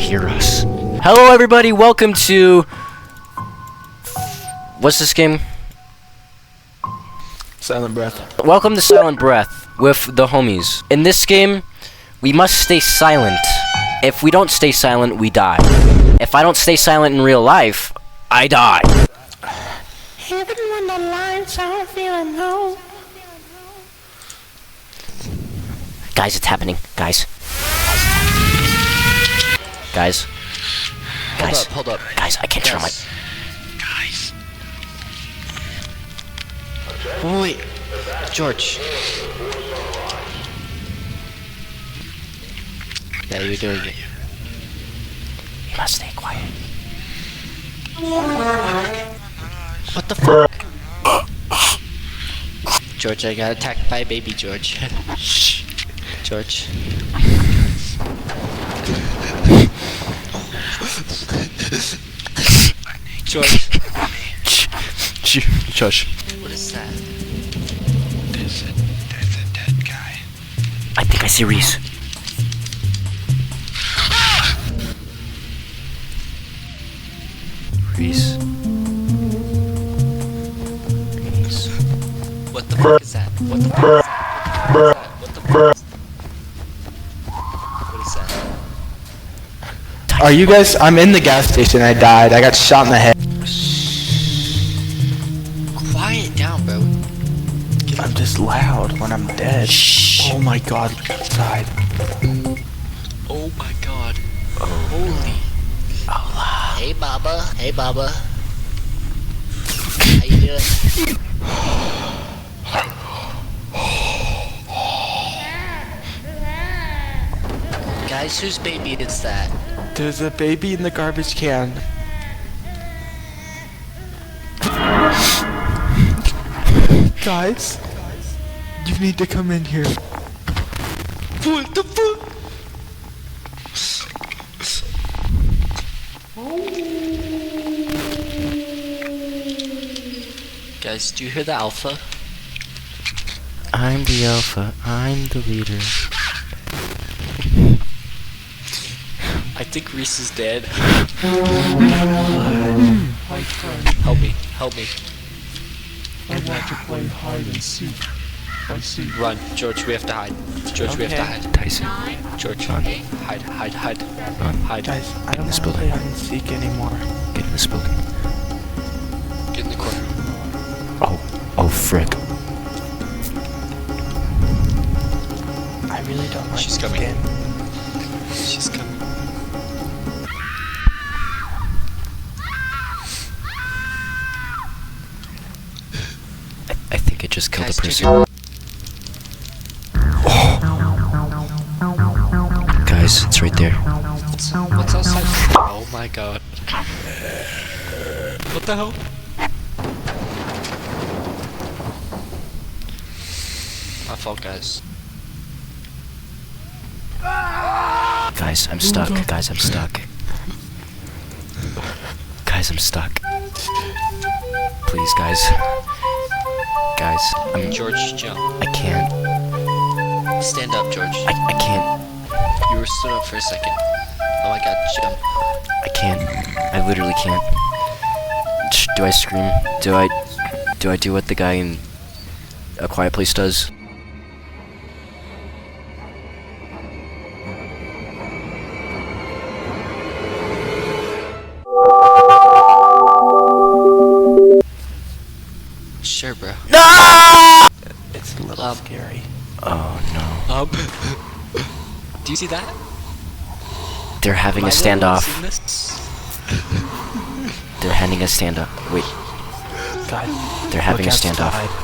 hear us. Hello everybody, welcome to... What's this game? Silent Breath. Welcome to Silent Breath with the homies. In this game, we must stay silent. If we don't stay silent, we die. If I don't stay silent in real life, I die. Even when the lights aren't feeling low. Guys, it's happening. Guys. Guys. Hold up. Guys, I can't turn my... Guys. Wait. George. Yeah, you're doing it. You must stay quiet. What the fuck? George, I got attacked by baby George. Shh. George. George. Shush. What is that? There's a dead guy. I think I see Reese. Reese. What the fuck is that? What the fuck is that? What the fuck is that? What is that? Are you guys? I'm in the gas station. I died. I got shot in the head. Quiet down, bro. I'm just loud when I'm dead. Shh. Oh my god, outside. Oh my god. Holy. Hola. Hey, Baba. Hey, Baba. How you doing? Guys, whose baby is that? There's a baby in the garbage can. Guys, you need to come in here. What the fuck? Guys, do you hear the alpha? I'm the alpha. I'm the leader. I think Reese is dead. Help me. Help me. I want to play hide and seek. I see. Run, George, we have to hide. George, we have to hide. Tyson. George, Run. hide. Hide. Guys, I don't this want to building. play hide and seek anymore. Get in this building. Get in the corner. Oh, frick. I really don't like She's this coming. game. She's coming. I think it just killed Guys, a person. Guys, it's right there. What's outside? Oh my god. What the hell? My fault, guys. Guys, I'm stuck. Guys, I'm stuck. Guys, I'm stuck. Please, guys. Guys, George, jump. I can't. Stand up, George. I can't. You were stood up for a second. Oh my god, jump. I can't. I literally can't. Do I scream? Do I do what the guy in A Quiet Place does? Sure, bro. No! It's a little scary. Oh no. Do you see that? They're having a Am I the only one standoff. seeing this? They're having a standoff. Wait, God, they're having a look standoff. outside.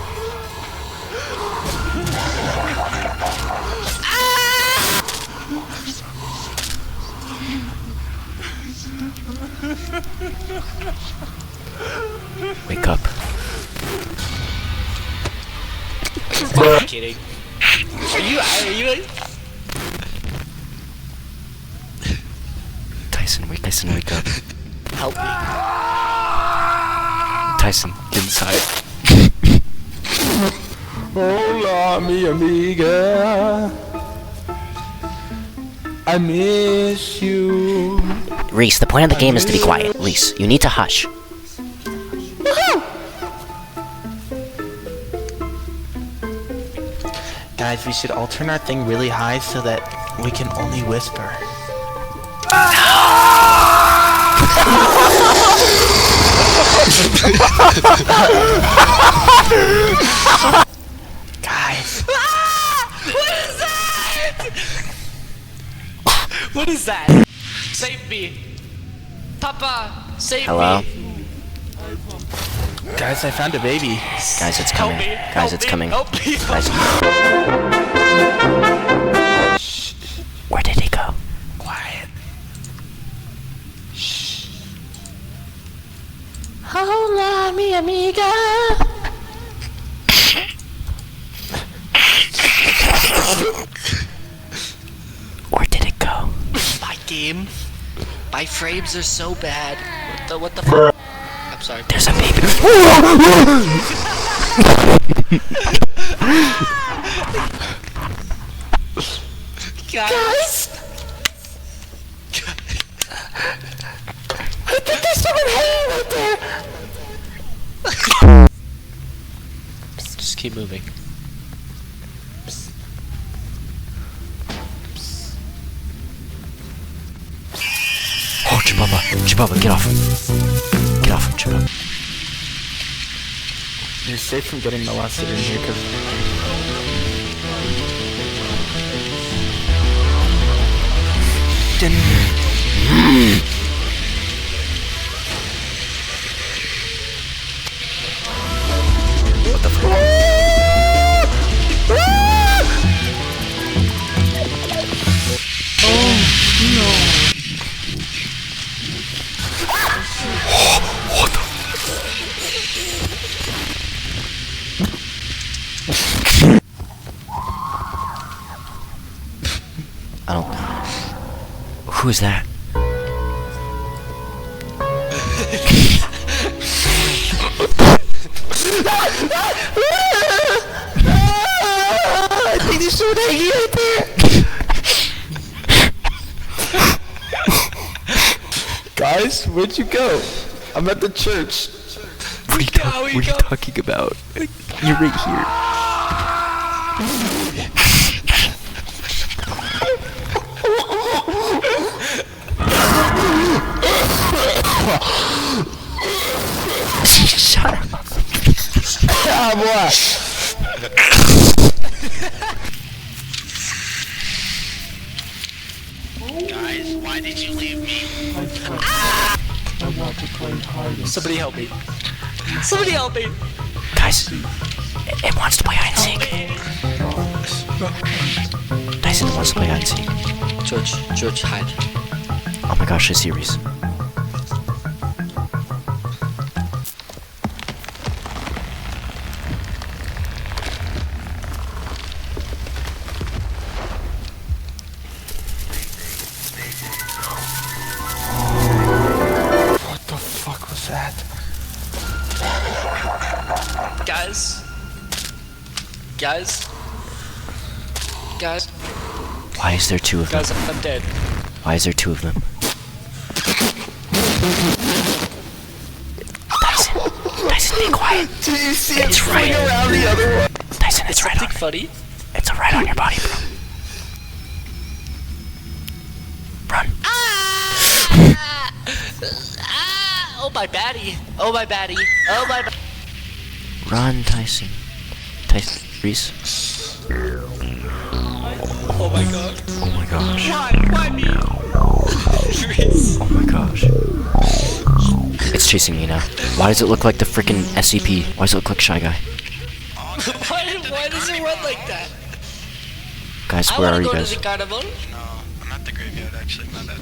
Wake up. I'm kidding. Are you? Tyson, wake up. Help me. Tyson, get inside. Hola, mi amiga. I miss you. Reese, the point of the game is to be quiet. Reese, you need to hush. Guys, we should all turn our thing really high so that we can only whisper. Guys. What is that? Save me. Papa, save Hello? me. Guys, I found a baby. Guys, it's Help coming. me. Guys, Help it's me. coming. Help me. Guys. Where did he go? Quiet. Hola, mi amiga. Where did it go? My game. My frames are so bad. What the fuck? I'm sorry. There's a baby. Guys. I think there's someone hanging right there. Just keep moving. Oh, Chibaba. Chibaba, get off. Get off, Chibaba. You're safe from getting molested in here because I don't. Who is that? I think there's someone hanging right there. Guys, where'd you go? I'm at the church. What are you talking about? You're right here. Shut up. Ah, boy. Guys, why did you leave me? I want to play hide and Somebody help me. Somebody help me. Guys, it wants to play hide and seek. Tyson, it wants to play hide and seek. George, hide. Oh my gosh, I see Reese. What the fuck was that? Guys, Why is there two of them? guys, I'm dead. Why is there two of them? Tyson, be quiet. Do you see It's it right. swing around the other one? Tyson, it's right on. Something funny. It's right on your body, bro. Run. Oh my baddie. Oh my baddie. Oh my. Run, Tyson. Tyson, Reese. Oh my god. Oh my gosh. Why me? Reese. Oh my gosh. It's chasing me now. Why does it look like the freaking SCP? Why does it look like Shy Guy? Why does it run like that? Guys, I where wanna are you go guys? to the carnival. I'm at the graveyard actually, my bad.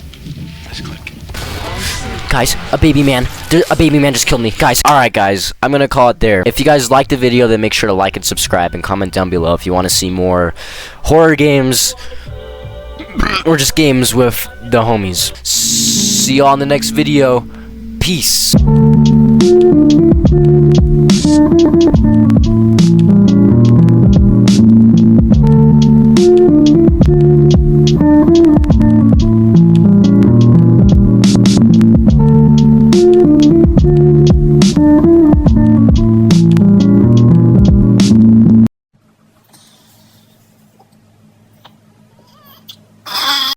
Misclick. Guys, a baby man. A baby man just killed me. Guys, alright guys, I'm gonna call it there. If you guys liked the video, then make sure to like and subscribe and comment down below if you want to see more horror games or just games with the homies. See y'all in the next video. Peace.